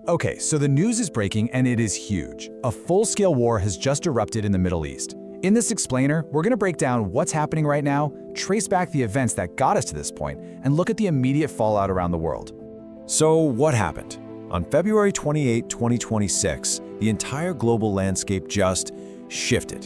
Okay, so the news is breaking and it is huge. A full-scale war has just erupted in the Middle East. In this explainer, we're going to break down what's happening right now, trace back the events that got us to this point, and look at the immediate fallout around the world. So what happened? On February 28, 2026, the entire global landscape just shifted.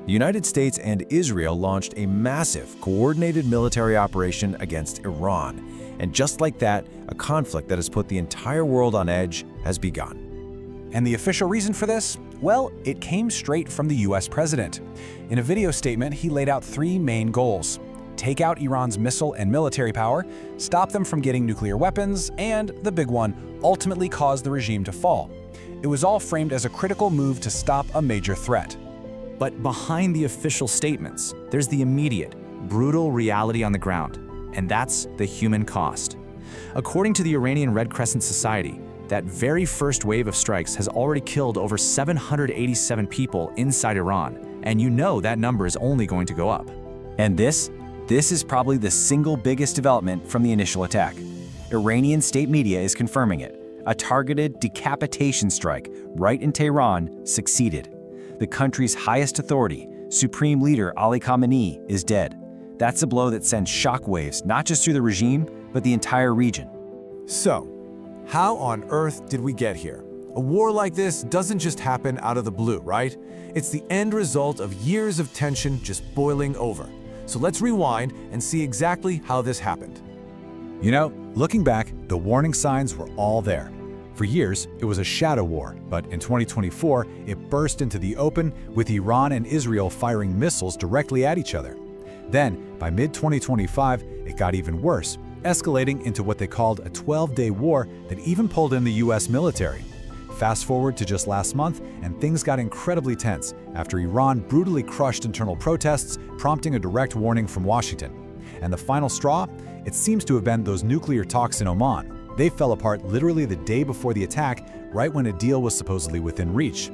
The United States and Israel launched a massive, coordinated military operation against Iran. And just like that, a conflict that has put the entire world on edge has begun. And the official reason for this? Well, it came straight from the US president. In a video statement, he laid out three main goals: take out Iran's missile and military power, stop them from getting nuclear weapons, and, the big one, ultimately cause the regime to fall. It was all framed as a critical move to stop a major threat. But behind the official statements, there's the immediate, brutal reality on the ground, and that's the human cost. According to the Iranian Red Crescent Society, that very first wave of strikes has already killed over 787 people inside Iran, and you know that number is only going to go up. And this is probably the single biggest development from the initial attack. Iranian state media is confirming it. A targeted decapitation strike right in Tehran succeeded. The country's highest authority, Supreme Leader Ali Khamenei, is dead. That's a blow that sends shockwaves not just through the regime, but the entire region. So, how on earth did we get here? A war like this doesn't just happen out of the blue, right? It's the end result of years of tension just boiling over. So let's rewind and see exactly how this happened. You know, looking back, the warning signs were all there. For years, it was a shadow war, but in 2024, it burst into the open with Iran and Israel firing missiles directly at each other. Then, by mid-2025, it got even worse, escalating into what they called a 12-day war that even pulled in the US military. Fast forward to just last month, and things got incredibly tense after Iran brutally crushed internal protests, prompting a direct warning from Washington. And the final straw? It seems to have been those nuclear talks in Oman. They fell apart literally the day before the attack, right when a deal was supposedly within reach.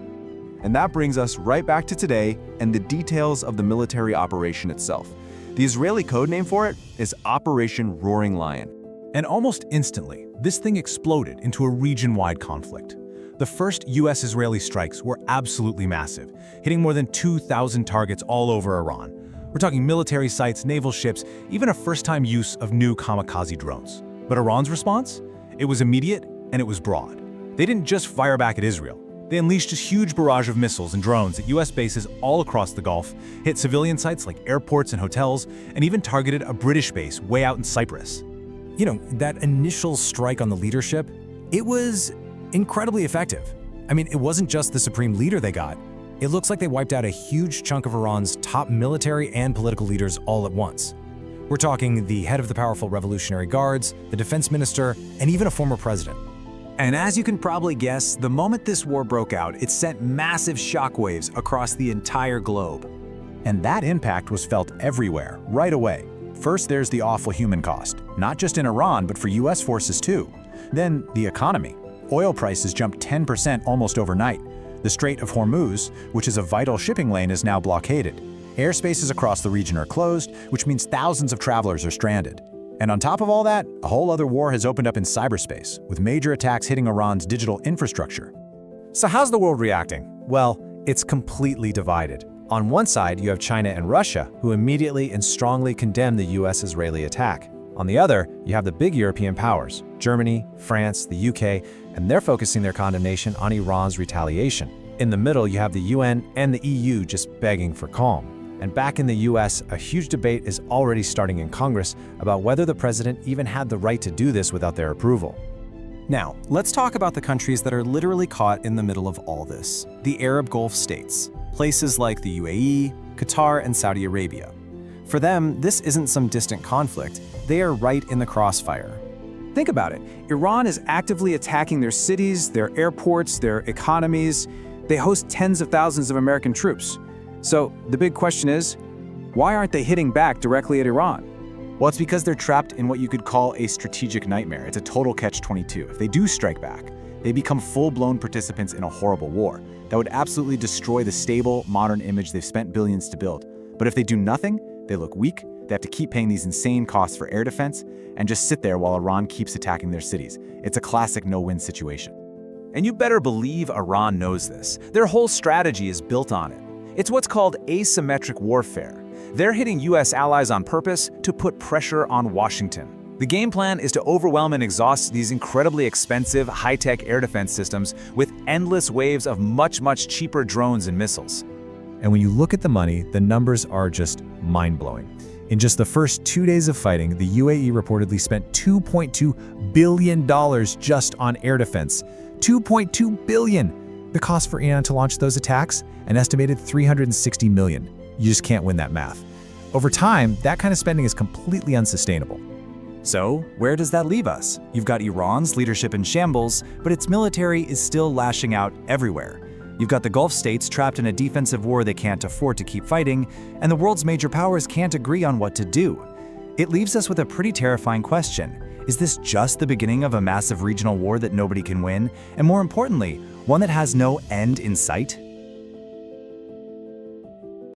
And that brings us right back to today and the details of the military operation itself. The Israeli code name for it is Operation Roaring Lion. And almost instantly, this thing exploded into a region-wide conflict. The first US-Israeli strikes were absolutely massive, hitting more than 2,000 targets all over Iran. We're talking military sites, naval ships, even a first-time use of new kamikaze drones. But Iran's response? It was immediate and it was broad. They didn't just fire back at Israel. They unleashed a huge barrage of missiles and drones at US bases all across the Gulf, hit civilian sites like airports and hotels, and even targeted a British base way out in Cyprus. You know, that initial strike on the leadership, it was incredibly effective. I mean, it wasn't just the supreme leader they got. It looks like they wiped out a huge chunk of Iran's top military and political leaders all at once. We're talking the head of the powerful Revolutionary Guards, the defense minister, and even a former president. And as you can probably guess, the moment this war broke out, it sent massive shockwaves across the entire globe. And that impact was felt everywhere, right away. First, there's the awful human cost, not just in Iran, but for US forces too. Then, the economy. Oil prices jumped 10% almost overnight. The Strait of Hormuz, which is a vital shipping lane, is now blockaded. Airspaces across the region are closed, which means thousands of travelers are stranded. And on top of all that, a whole other war has opened up in cyberspace, with major attacks hitting Iran's digital infrastructure. So how's the world reacting? Well, it's completely divided. On one side, you have China and Russia, who immediately and strongly condemn the US-Israeli attack. On the other, you have the big European powers, Germany, France, the UK, and they're focusing their condemnation on Iran's retaliation. In the middle, you have the UN and the EU just begging for calm. And back in the US, a huge debate is already starting in Congress about whether the president even had the right to do this without their approval. Now, let's talk about the countries that are literally caught in the middle of all this. The Arab Gulf states, places like the UAE, Qatar, and Saudi Arabia. For them, this isn't some distant conflict. They are right in the crossfire. Think about it. Iran is actively attacking their cities, their airports, their economies. They host tens of thousands of American troops. So the big question is, why aren't they hitting back directly at Iran? Well, it's because they're trapped in what you could call a strategic nightmare. It's a total catch-22. If they do strike back, they become full-blown participants in a horrible war that would absolutely destroy the stable, modern image they've spent billions to build. But if they do nothing, they look weak, they have to keep paying these insane costs for air defense, and just sit there while Iran keeps attacking their cities. It's a classic no-win situation. And you better believe Iran knows this. Their whole strategy is built on it. It's what's called asymmetric warfare. They're hitting US allies on purpose to put pressure on Washington. The game plan is to overwhelm and exhaust these incredibly expensive, high-tech air defense systems with endless waves of much cheaper drones and missiles. And when you look at the money, the numbers are just mind-blowing. In just the first 2 days of fighting, the UAE reportedly spent $2.2 billion just on air defense. $2.2 billion! The cost for Iran to launch those attacks? An estimated $360 million. You just can't win that math. Over time, that kind of spending is completely unsustainable. So, where does that leave us? You've got Iran's leadership in shambles, but its military is still lashing out everywhere. You've got the Gulf states trapped in a defensive war they can't afford to keep fighting, and the world's major powers can't agree on what to do. It leaves us with a pretty terrifying question. Is this just the beginning of a massive regional war that nobody can win? And more importantly, one that has no end in sight?